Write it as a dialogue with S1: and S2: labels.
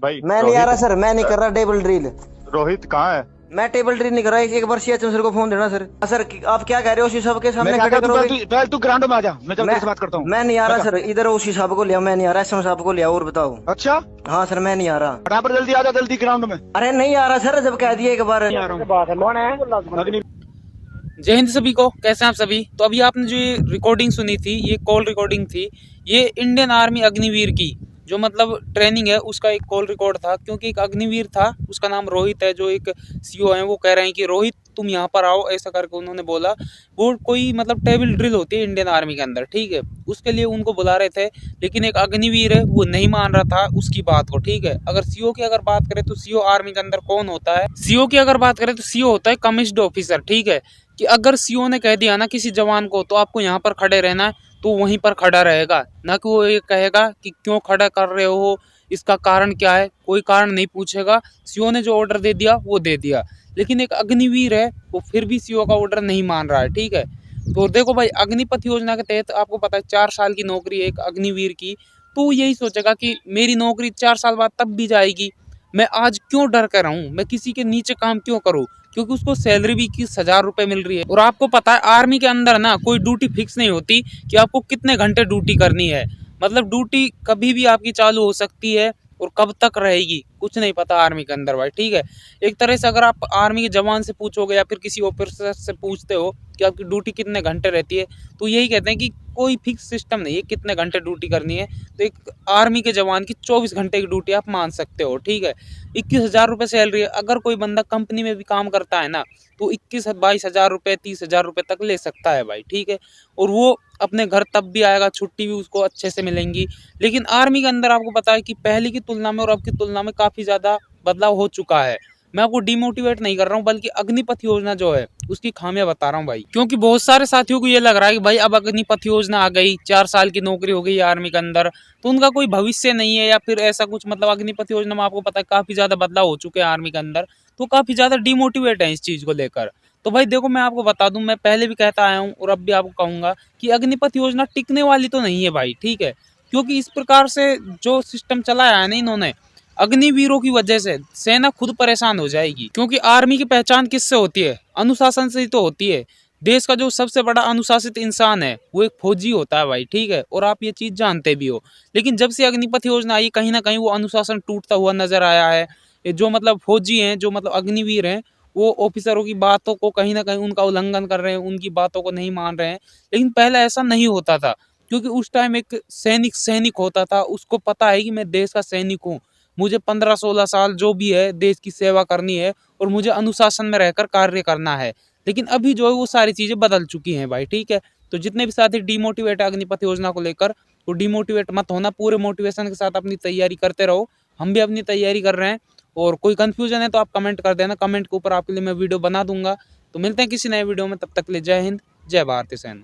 S1: भाई
S2: मैं नहीं आ रहा
S1: रोहित।
S2: सर, मैं नहीं कर रहा टेबल ड्रिल।
S1: रोहित कहाँ है?
S2: मैं टेबल ड्रिल नहीं कर रहा। एक बार सीएचएम सर को फोन देना सर। सर आप क्या कह रहे हो? उसी सबके
S3: मैं
S2: सामने
S3: क्या
S2: खड़े
S3: कहता हूँ,
S2: करोगे?
S3: पहले तू ग्राउंड में आ जा, मैं चल
S2: मैं
S3: तेरे से बात करता हूँ।
S2: मैं नहीं आ रहा
S3: बता।
S2: सर। इधर उसी साहब को लिया, मैं नहीं आ रहा। एसएम साहब को लिया और बताओ।
S3: अच्छा,
S2: हाँ सर, मैं नहीं आ रहा।
S3: फटाफट जल्दी आ जा, जल्दी ग्राउंड में।
S2: अरे नहीं आ रहा सर, जब कह दिए एक बार।
S3: नहीं आ रहा हूँ। अग्नि।
S4: जय हिंद सभी को, कैसे हैं आप सभी। तो अभी आपने जो ये रिकॉर्डिंग सुनी थी, ये कॉल रिकॉर्डिंग थी, ये इंडियन आर्मी अग्निवीर की जो मतलब ट्रेनिंग है उसका एक कॉल रिकॉर्ड था। क्योंकि एक अग्निवीर था, उसका नाम रोहित है, जो एक सीओ है, वो कह रहे हैं कि रोहित तुम यहाँ पर आओ, ऐसा करके उन्होंने बोला। वो कोई मतलब टेबल ड्रिल होती है इंडियन आर्मी के अंदर, ठीक है, उसके लिए उनको बुला रहे थे। लेकिन एक अग्निवीर है, वो नहीं मान रहा था उसकी बात को, ठीक है। अगर सीओ की अगर बात करें तो सीओ आर्मी के अंदर कौन होता है? सीओ की अगर बात करें तो सीओ होता है कमिश्ड ऑफिसर, ठीक है। कि अगर सीओ ने कह दिया ना किसी जवान को तो आपको यहाँ पर खड़े रहना है, तो वहीं पर खड़ा रहेगा, ना कि वो ये कहेगा कि क्यों खड़ा कर रहे हो, इसका कारण क्या है, कोई कारण नहीं पूछेगा। सीओ ने जो ऑर्डर दे दिया वो दे दिया। लेकिन एक अग्निवीर है, वो फिर भी सीओ का ऑर्डर नहीं मान रहा है, ठीक है। तो देखो भाई, अग्निपथ योजना के तहत आपको पता है 4 साल की नौकरी है एक अग्निवीर की। तो वो यही सोचेगा कि मेरी नौकरी 4 साल बाद तब भी जाएगी, मैं आज क्यों डर कर रहा हूँ, मैं किसी के नीचे काम क्यों करूँ। क्योंकि उसको सैलरी भी 21,000 रुपये मिल रही है। और आपको पता है आर्मी के अंदर ना कोई ड्यूटी फिक्स नहीं होती कि आपको कितने घंटे ड्यूटी करनी है। मतलब ड्यूटी कभी भी आपकी चालू हो सकती है और कब तक रहेगी कुछ नहीं पता आर्मी के अंदर भाई, ठीक है। एक तरह से अगर आप आर्मी के जवान से पूछोगे या फिर किसी ऑफिसर से पूछते हो कि आपकी ड्यूटी कितने घंटे रहती है, तो यही कहते हैं कि कोई फिक्स सिस्टम नहीं है कितने घंटे ड्यूटी करनी है। तो एक आर्मी के जवान की 24 घंटे की ड्यूटी आप मान सकते हो, ठीक है। 21,000 रुपये सैलरी है। अगर कोई बंदा कंपनी में भी काम करता है ना, तो 21-22,000 रुपये 30,000 रुपये तक ले सकता है भाई, ठीक है। और वो अपने घर तब भी आएगा, छुट्टी भी उसको अच्छे से मिलेंगी। लेकिन आर्मी के अंदर आपको पता है कि पहले की तुलना में और अब की तुलना में काफ़ी ज़्यादा बदलाव हो चुका है। मैं आपको डिमोटिवेट नहीं कर रहा हूँ, बल्कि अग्निपथ योजना जो है उसकी खामियां बता रहा हूँ भाई। क्योंकि बहुत सारे साथियों को ये लग रहा है कि भाई अब अग्निपथ योजना आ गई, 4 साल की नौकरी हो गई आर्मी के अंदर, तो उनका कोई भविष्य नहीं है या फिर ऐसा कुछ। मतलब अग्निपथ योजना में आपको पता है काफ़ी ज़्यादा बदलाव हो चुके हैं आर्मी के अंदर, तो काफ़ी ज़्यादा डिमोटिवेट है इस चीज़ को लेकर। तो भाई देखो, मैं आपको बता दूं, मैं पहले भी कहता आया हूँ और अब भी आपको कहूँगा कि अग्निपथ योजना टिकने वाली तो नहीं है भाई, ठीक है। क्योंकि इस प्रकार से जो सिस्टम चलाया है ना इन्होंने, अग्निवीरों की वजह से सेना खुद परेशान हो जाएगी। क्योंकि आर्मी की पहचान किससे होती है? अनुशासन से ही तो होती है। देश का जो सबसे बड़ा अनुशासित इंसान है वो एक फौजी होता है भाई, ठीक है। और आप ये चीज जानते भी हो। लेकिन जब से अग्निपथ योजना आई, कहीं ना कहीं वो अनुशासन टूटता हुआ नजर आया है। ये जो मतलब फौजी हैं, जो मतलब अग्निवीर हैं, वो ऑफिसरों की बातों को कहीं ना कहीं उनका उल्लंघन कर रहे हैं, उनकी बातों को नहीं मान रहे हैं। लेकिन पहले ऐसा नहीं होता था, क्योंकि उस टाइम एक सैनिक सैनिक होता था, उसको पता है कि मैं देश का सैनिक हूँ, मुझे 15-16 साल जो भी है देश की सेवा करनी है और मुझे अनुशासन में रहकर कार्य करना है। लेकिन अभी जो है वो सारी चीज़ें बदल चुकी हैं भाई, ठीक है। तो जितने भी साथी डिमोटिवेट है अग्निपथ योजना को लेकर, वो डिमोटिवेट मत होना, पूरे मोटिवेशन के साथ अपनी तैयारी करते रहो। हम भी अपनी तैयारी कर रहे हैं। और कोई कंफ्यूजन है तो आप कमेंट कर देना, कमेंट के ऊपर आपके लिए मैं वीडियो बना दूंगा। तो मिलते हैं किसी नए वीडियो में, तब तक के लिए जय हिंद, जय भारतीय सेना।